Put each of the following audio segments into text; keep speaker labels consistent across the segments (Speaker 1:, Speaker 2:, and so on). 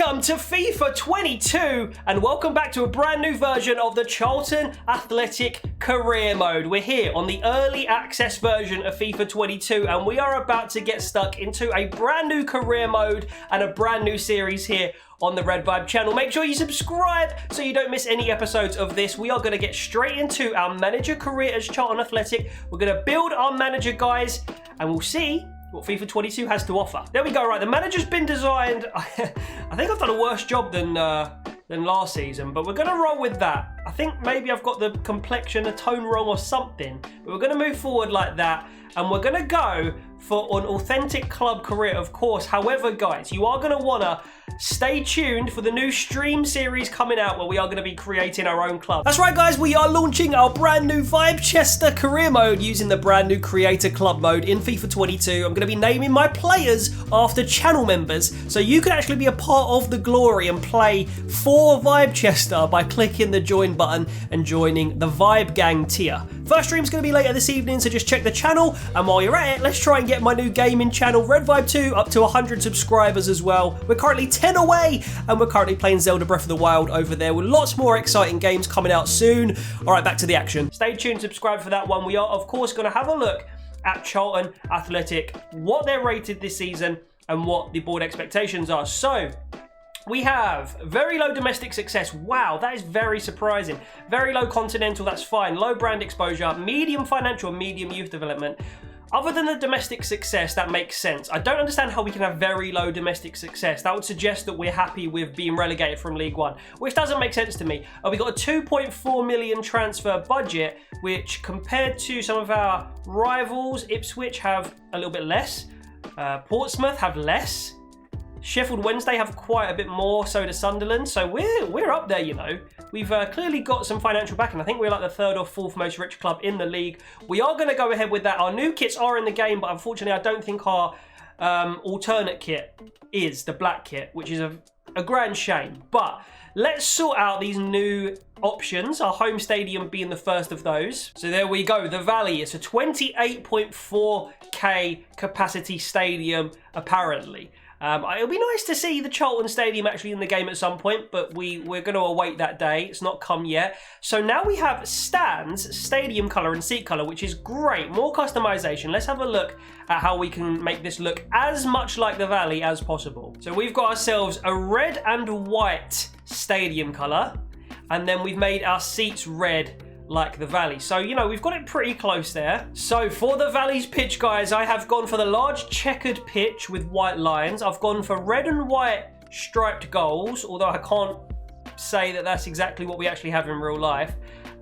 Speaker 1: Welcome to FIFA 22 and welcome back to a brand new version of the Charlton Athletic Career Mode. We're here on the early access version of FIFA 22 and we are about to get stuck into a brand new career mode and a brand new series here on the Red Vibe channel. Make sure you subscribe so you don't miss any episodes of this. We are going to get straight into our manager career as Charlton Athletic. We're going to build our manager, guys, and we'll see what FIFA 22 has to offer. There we go. Right, the manager's been designed. I think I've done a worse job than last season, but we're going to roll with that. I think maybe I've got the complexion, the tone wrong or something, but we're going to move forward like that, and we're going to go for an authentic club career, of course. However, guys, you are going to want to stay tuned for the new stream series coming out where we are going to be creating our own club. That's right, guys, we are launching our brand new Vibechester career mode using the brand new creator club mode in FIFA 22. I'm going to be naming my players after channel members, so you can actually be a part of the glory and play for Vibechester by clicking the join button and joining the Vibe Gang tier. First stream's going to be later this evening, so just check the channel, and while you're at it, let's try and get my new gaming channel, Red Vibe 2, up to 100 subscribers as well. We're currently 10 away, and we're currently playing Zelda Breath of the Wild over there with lots more exciting games coming out soon. All right, back to the action. Stay tuned, subscribe for that one. We are, of course, going to have a look at Charlton Athletic, what they're rated this season, and what the board expectations are. So, we have very low domestic success. Wow, that is very surprising. Very low continental, that's fine. Low brand exposure, medium financial, medium youth development. Other than the domestic success, that makes sense. I don't understand how we can have very low domestic success. That would suggest that we're happy with being relegated from League One, which doesn't make sense to me. We got a 2.4 million transfer budget, which compared to some of our rivals, Ipswich have a little bit less. Portsmouth have less. Sheffield Wednesday have quite a bit more, so does Sunderland. So we're up there, you know. We've clearly got some financial backing. I think we're like the third or fourth most rich club in the league. We are going to go ahead with that. Our new kits are in the game, but unfortunately I don't think our alternate kit is the black kit, which is a grand shame. But let's sort out these new options, our home stadium being the first of those. So there we go, the Valley. It's a 28.4k capacity stadium, apparently. It'll be nice to see the Charlton Stadium actually in the game at some point, but we're going to await that day. It's not come yet. So now we have stands, stadium colour and seat colour, which is great. More customization. Let's have a look at how we can make this look as much like the Valley as possible. So we've got ourselves a red and white stadium colour, and then we've made our seats red like the Valley. So, you know, we've got it pretty close there. So for the Valley's pitch, guys, I have gone for the large checkered pitch with white lines. I've gone for red and white striped goals, although I can't say that that's exactly what we actually have in real life.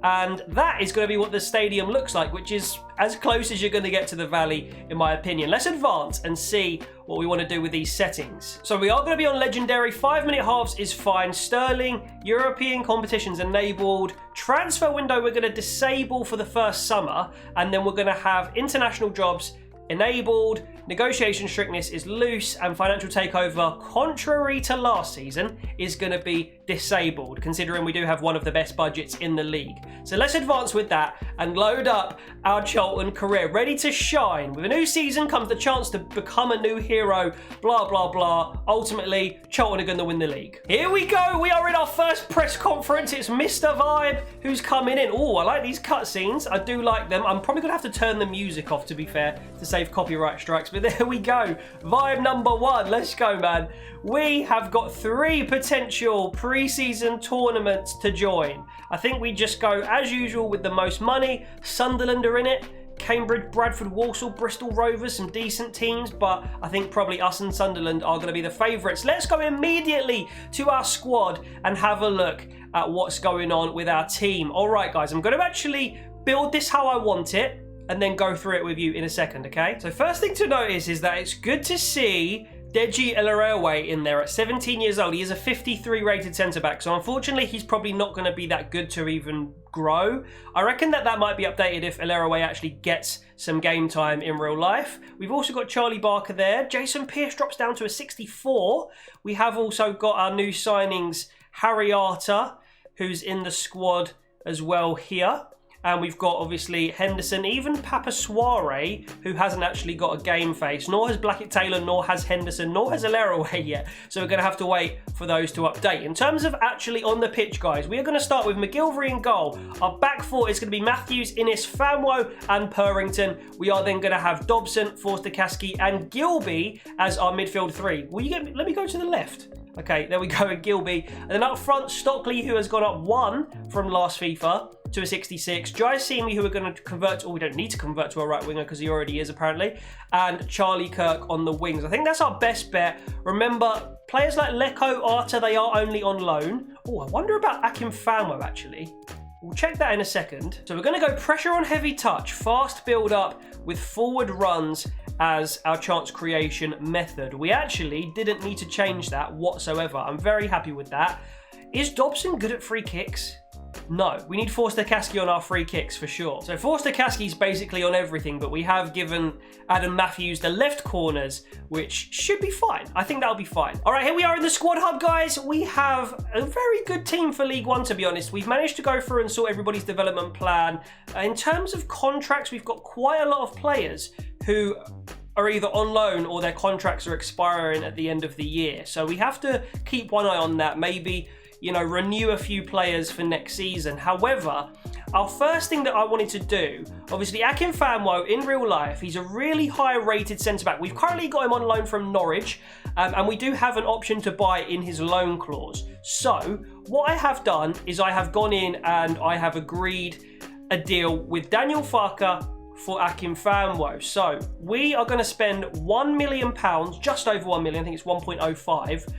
Speaker 1: And that is going to be what the stadium looks like, which is as close as you're going to get to the Valley, in my opinion. Let's advance and see what we want to do with these settings. So we are going to be on Legendary. 5-minute halves is fine. Sterling, European competitions enabled. Transfer window we're going to disable for the first summer, and then we're going to have international jobs enabled. Negotiation strictness is loose, and financial takeover, contrary to last season, is going to be disabled, considering we do have one of the best budgets in the league. So let's advance with that and load up our Charlton career, ready to shine. With a new season comes the chance to become a new hero, blah, blah, blah. Ultimately, Charlton are going to win the league. Here we go. We are in our first press conference. It's Mr. Vibe who's coming in. Oh, I like these cutscenes. I do like them. I'm probably going to have to turn the music off, to be fair, to save copyright strikes. But there we go. Vibe number 1. Let's go, man. We have got 3 potential pre-season tournaments to join. I think we just go as usual with the most money. Sunderland are in it. Cambridge, Bradford, Walsall, Bristol Rovers, some decent teams, but I think probably us and Sunderland are going to be the favourites. Let's go immediately to our squad and have a look at what's going on with our team. All right, guys, I'm going to actually build this how I want it and then go through it with you in a second, okay? So first thing to notice is that it's good to see Deji Elarewe in there at 17 years old. He is a 53 rated centre-back, so unfortunately he's probably not going to be that good to even grow. I reckon that might be updated if Elarewe actually gets some game time in real life. We've also got Charlie Barker there. Jason Pearce drops down to a 64. We have also got our new signings, Harry Arter, who's in the squad as well here. And we've got, obviously, Henderson, even Papasuare, who hasn't actually got a game face. Nor has Blackett Taylor, nor has Henderson, nor has Alaraway yet. So we're going to have to wait for those to update. In terms of actually on the pitch, guys, we are going to start with McGilvery in goal. Our back four is going to be Matthews, Innes, Famwo, and Purrington. We are then going to have Dobson, Forster-Caskey, and Gilby as our midfield three. Will you get me? Let me go to the left. Okay, there we go, Gilby. And then up front, Stockley, who has gone up 1 from last FIFA to a 66. Jaisimi, who are going to convert, or we don't need to convert to a right winger because he already is apparently. And Charlie Kirk on the wings. I think that's our best bet. Remember, players like Leko, Arta, they are only on loan. Oh, I wonder about Akin Famwo actually. We'll check that in a second. So we're going to go pressure on heavy touch, fast build up with forward runs as our chance creation method. We actually didn't need to change that whatsoever. I'm very happy with that. Is Dobson good at free kicks? No, we need Forster-Caskey on our free kicks for sure. So Forster-Caskey's basically on everything, but we have given Adam Matthews the left corners, which should be fine. I think that'll be fine. All right, here we are in the squad hub, guys. We have a very good team for League One, to be honest. We've managed to go through and sort everybody's development plan. In terms of contracts, we've got quite a lot of players who are either on loan or their contracts are expiring at the end of the year. So we have to keep one eye on that. Maybe, you know, renew a few players for next season. However, our first thing that I wanted to do, obviously Akin Famwo in real life, he's a really high rated centre-back. We've currently got him on loan from Norwich, and we do have an option to buy in his loan clause. So what I have done is I have gone in and I have agreed a deal with Daniel Farker for Akin Famwo. So we are going to spend £1 million, just over 1 million, I think it's 1.05,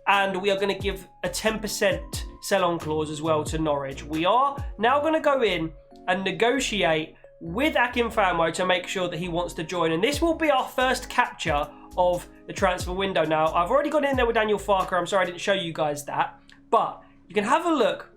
Speaker 1: and we are going to give a 10% sell-on clause as well to Norwich. We are now going to go in and negotiate with Akin Famwo to make sure that he wants to join, and this will be our first capture of the transfer window. Now, I've already gone in there with Daniel Farker. I'm sorry I didn't show you guys that, but you can have a look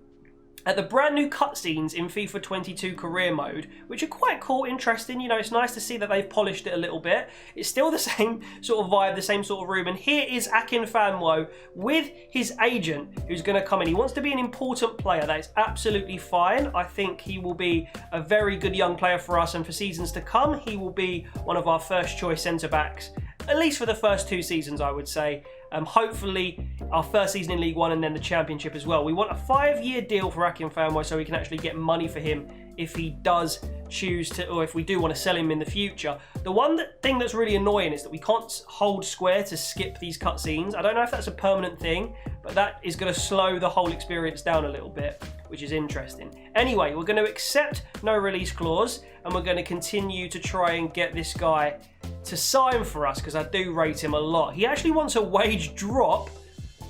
Speaker 1: at the brand new cutscenes in FIFA 22 career mode, which are quite cool, interesting. You know, it's nice to see that they've polished it a little bit. It's still the same sort of vibe, the same sort of room. And here is Akin Famwo with his agent who's going to come in. He wants to be an important player. That is absolutely fine. I think he will be a very good young player for us, and for seasons to come, he will be one of our first choice centre-backs, at least for the first 2 seasons, I would say. Hopefully our first season in League One and then the Championship as well. We want a 5-year deal for Akin Famwo so we can actually get money for him if he does choose to, or if we do want to sell him in the future. The one thing that's really annoying is that we can't hold square to skip these cutscenes. I don't know if that's a permanent thing, but that is going to slow the whole experience down a little bit, which is interesting. Anyway, we're going to accept no release clause, and we're going to continue to try and get this guy to sign for us, because I do rate him a lot. He actually wants a wage drop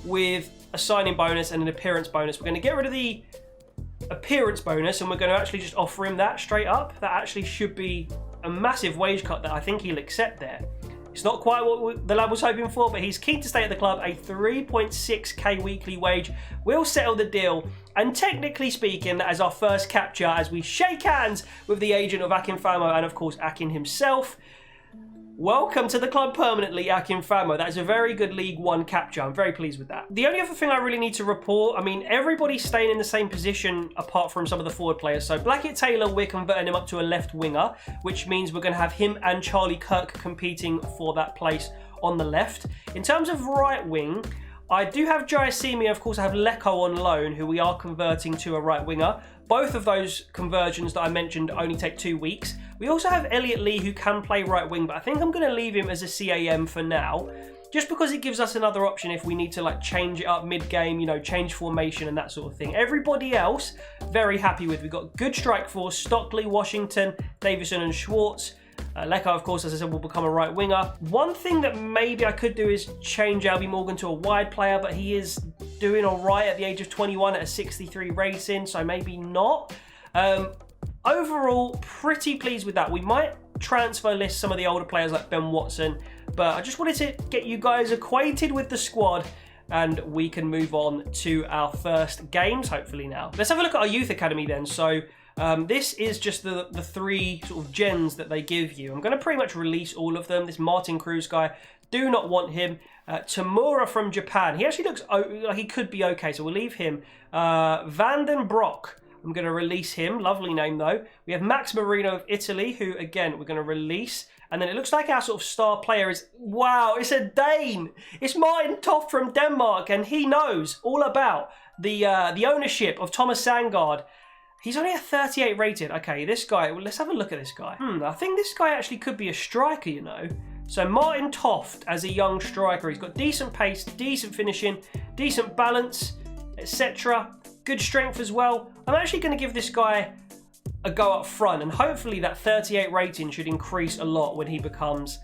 Speaker 1: with a signing bonus and an appearance bonus. We're going to get rid of the appearance bonus, and we're going to actually just offer him that straight up. That actually should be a massive wage cut that I think he'll accept there. It's not quite what the lad was hoping for, but he's keen to stay at the club. A 3.6k weekly wage will settle the deal. And technically speaking, that is our first capture as we shake hands with the agent of Akin Famwo and, of course, Akin himself. Welcome to the club permanently, Akin Famwo. That is a very good League One capture. I'm very pleased with that. The only other thing I really need to report, I mean, everybody's staying in the same position apart from some of the forward players. So Blackett Taylor, we're converting him up to a left winger, which means we're going to have him and Charlie Kirk competing for that place on the left. In terms of right wing, I do have Jaisimi. Of course, I have Leko on loan, who we are converting to a right winger. Both of those conversions that I mentioned only take 2 weeks. We also have Elliot Lee, who can play right wing, but I think I'm going to leave him as a CAM for now, just because it gives us another option if we need to like change it up mid-game, you know, change formation and that sort of thing. Everybody else, very happy with. We've got good strike force: Stockley, Washington, Davison and Schwartz. Leko, of course, as I said, will become a right winger. One thing that maybe I could do is change Albie Morgan to a wide player, but he is doing all right at the age of 21 at a 63 rating, so maybe not. Overall, pretty pleased with that. We might transfer list some of the older players like Ben Watson, but I just wanted to get you guys acquainted with the squad, and we can move on to our first games, hopefully now. Let's have a look at our youth academy then. So this is just the 3 sort of gens that they give you. I'm going to pretty much release all of them. This Martin Cruz guy, do not want him. Tamura from Japan, he actually looks like he could be okay, so we'll leave him. Vanden Broek, I'm going to release him. Lovely name, though. We have Max Marino of Italy, who, again, we're going to release. And then it looks like our sort of star player is... Wow, it's a Dane. It's Martin Toft from Denmark, and he knows all about the ownership of Thomas Sandgaard. He's only a 38 rated. Okay, this guy... Well, let's have a look at this guy. I think this guy actually could be a striker, you know. So Martin Toft as a young striker. He's got decent pace, decent finishing, decent balance, etc. Good strength as well. I'm actually going to give this guy a go up front, and hopefully that 38 rating should increase a lot when he becomes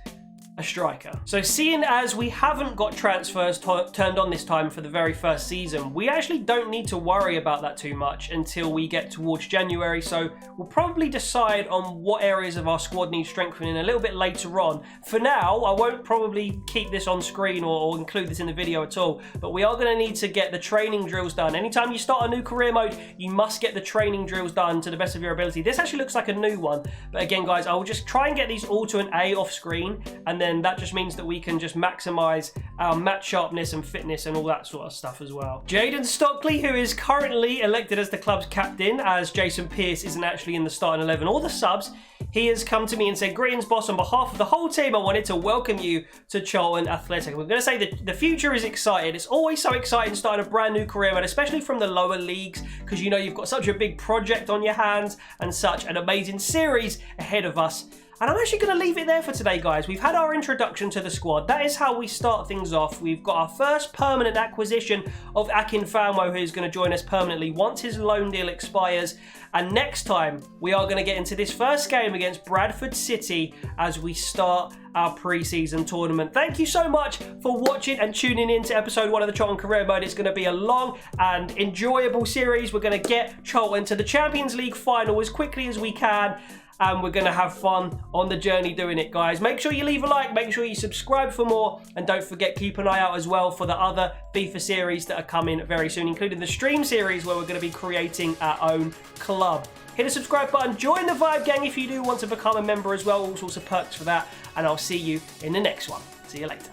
Speaker 1: a striker. So seeing as we haven't got transfers turned on this time for the very first season, we actually don't need to worry about that too much until we get towards January. So we'll probably decide on what areas of our squad need strengthening a little bit later on. For now, I won't probably keep this on screen or include this in the video at all, but we are going to need to get the training drills done. Anytime you start a new career mode, you must get the training drills done to the best of your ability. This actually looks like a new one, but again, guys, I will just try and get these all to an A off screen, and then that just means that we can just maximize our match sharpness and fitness and all that sort of stuff as well. Jaden Stockley, who is currently elected as the club's captain, as Jason Pearce isn't actually in the starting 11 or the subs, he has come to me and said, "Greetings, boss. On behalf of the whole team, I wanted to welcome you to Charlton Athletic." We're going to say that the future is exciting. It's always so exciting starting a brand new career mode, especially from the lower leagues, because you know you've got such a big project on your hands and such an amazing series ahead of us. And I'm actually going to leave it there for today, guys. We've had our introduction to the squad. That is how we start things off. We've got our first permanent acquisition of Akinfenwa, who's going to join us permanently once his loan deal expires. And next time, we are going to get into this first game against Bradford City as we start our pre-season tournament. Thank you so much for watching and tuning in to episode 1 of the Charlton Career Mode. It's going to be a long and enjoyable series. We're going to get Charlton to the Champions League final as quickly as we can, and we're going to have fun on the journey doing it, guys. Make sure you leave a like, make sure you subscribe for more, and don't forget, keep an eye out as well for the other FIFA series that are coming very soon, including the stream series where we're going to be creating our own club. Hit the subscribe button, join the Vibe Gang if you do want to become a member as well, all sorts of perks for that, and I'll see you in the next one. See you later.